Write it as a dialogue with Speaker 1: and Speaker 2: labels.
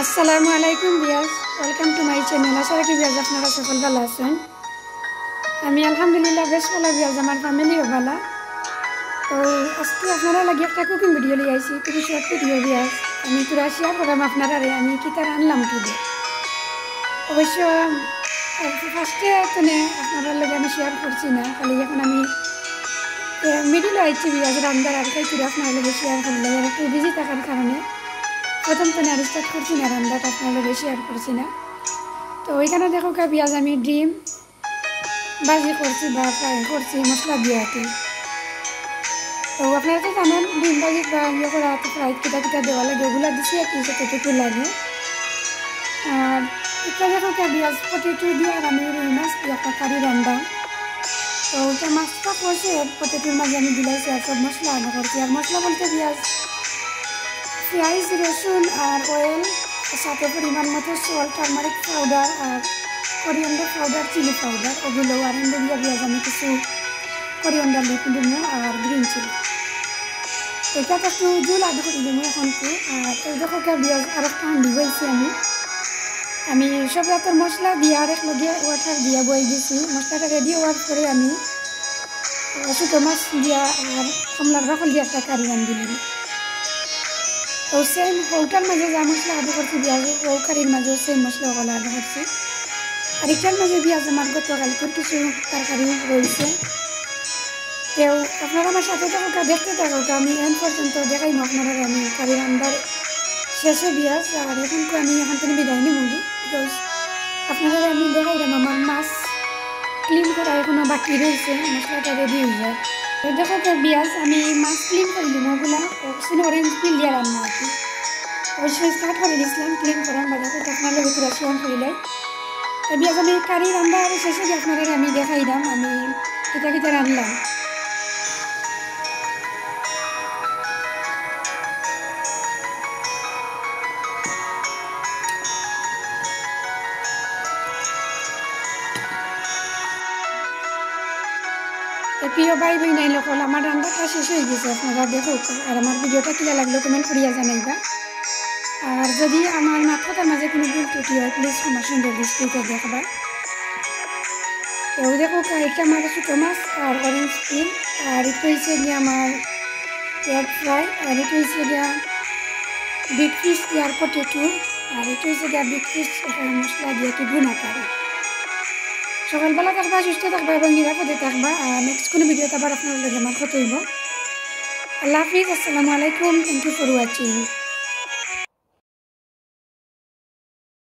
Speaker 1: আসসালামু আলাইকুম viewers, welcome to my channel. আশা রাখি ভিউয়ার্স আপনারা সকল ভালো আছেন। আমি আলহামদুলিল্লাহ বেশ ভালো। ভিউয়ার্স আমার ফ্যামিলিও ভালো। তো আজকে আপনারা লাগে একটা কুকিং ভিডিও নিয়ে আইছি, খুবই শর্ট ভিডিও। ভিউয়ার্স আমি পুরা শেয়ার করলাম আপনারা আমি কিতা রান্নাম টুডে। অবশ্য ফার্স্টে তো আপনারা লাগে আমি শেয়ার করছি না, খালি এখন আমি মিডিলে আইছি ভিউয়ার্স রান্নার আর খাই আপনারা লাগে শেয়ার করলে একটু বিজি থাকার কারণে প্রথম তো আর স্টার্ট করছি না রান্নাটা, আপনার বেশি আর করছি না। তো ওইখানে দেখো পেঁয়াজ আমি ডিম ভাজি করছি বা ফ্রাই করছি মশলা দিয়ে আর কি। তো আপনারা তো জানেন ডিম ভাজি বা ইয়ে করা ফ্রাই কিটা কিটা দেওয়া লাগে, ওগুলো দিচ্ছি আর কি যতটুকু লাগে। আর এটা দেখো পেঁয়াজ পটেটো দিয়ে আর আমি রুই মাছ দিয়ে একটা কারি রান্না। তো ওইটা মাছটা করছে পটেটোর মাঝে আমি দিলাইছি আর সব মশলা আনা করছি। আর মশলা বলতে পেঁয়াজ রসুন আর অয়েল, সাথে পরিমাণ মতো সল্ট, টারমারিক পাউডার আর করিয়েন্ডার পাউডার, চিলি পাউডার, ওগুলো আর এন্ডে দিয়ে পেঁয়াজ আমি কিছু করিয়েন্ডার লিখে দিব আর গ্রিন চিলি। এটা একটু জল আদা করে দিব এখন। আর এই দেখো পেঁয়াজ আর একটা হাঁড়ি বইছি আমি সব জাতের মশলা দিয়ে আর একলগে ওয়াটার দিয়ে বই দিয়েছি। মশলাটা রেডি হওয়ার পরে আমি শুকনো মাছ দিয়া আর কমলার বাকল দিয়ে একটা কারি রান দিলাম। তো সেম ওটার মাঝে যা মশলা আদা করছি পেঁয়াজ, ও কারির মাঝেও সেম মশলা ওগুলো আদা করছি। আর এটার মাঝে পেঁয়াজ আমার গতকালকের কিছু তরকারি রয়েছে। কেউ আপনারা আমার সাথে থাকুক, দেখতে থাকুক, আমি এখন পর্যন্ত দেখাইম আপনারা আমি কারি রান্নার শেষে পেঁয়াজ। আর এখন আমি এখান থেকে বিদায় নিব, বিকজ আপনারা আমি দেখাইলাম আমার মাছ ক্লিন করা এখনও বাকি রয়েছে, মশলাটা রেডি হয়ে যায়। তো দেখো পেঁয়াজ আমি মাছ ক্লিন করে দিব, ওগুলো অরেঞ্জ পিল দিয়ে রান্না আর কি। অবশ্যই স্টার্ট করে দিয়েছিলাম ক্লিন করার বাজারে, আপনার ভিতরে শেয়ার করিলে পেঁয়াজ আমি কারি রান্না আর শেষে আপনারা আমি দেখাইলাম আমি কিতা কিতা রান্নাম। প্রিয় ভাই বই নাই লোক আমার রান্নাটা শেষ হয়ে গেছে, আপনারা দেখুক। আর আমার ভিডিওটা কিনা লাগলো কমেন্ট করিয়া জানাইবা। আর যদি আমার কথার মাঝে কোনো ভুল ত্রুটি হয় প্লিজ আমার সুন্দর দৃষ্টিতে দেখবা। তো দেখুক এটা আমার ছোটো মাছ আর অরেঞ্জ পিল, আর এটা হচ্ছে গিয়ে আমার এগ ফ্রাই, আর এটা হচ্ছে গিয়া বিগ ফিশ আর পটেটো, আর এটা হচ্ছে গিয়া বিগ ফিশ মশলা দিয়ে কি ভুনা কারি। সকালবেলা থাকবা, সুস্থ থাকবা এবং নিরাপদে থাকবা। আর নেক্সট কোনো ভিডিওতে আবার আপনার লগে আমার কথা হইব। আল্লাহ হাফিজ, আসসালামু আলাইকুম, থ্যাংক ইউ ফর ওয়াচিং।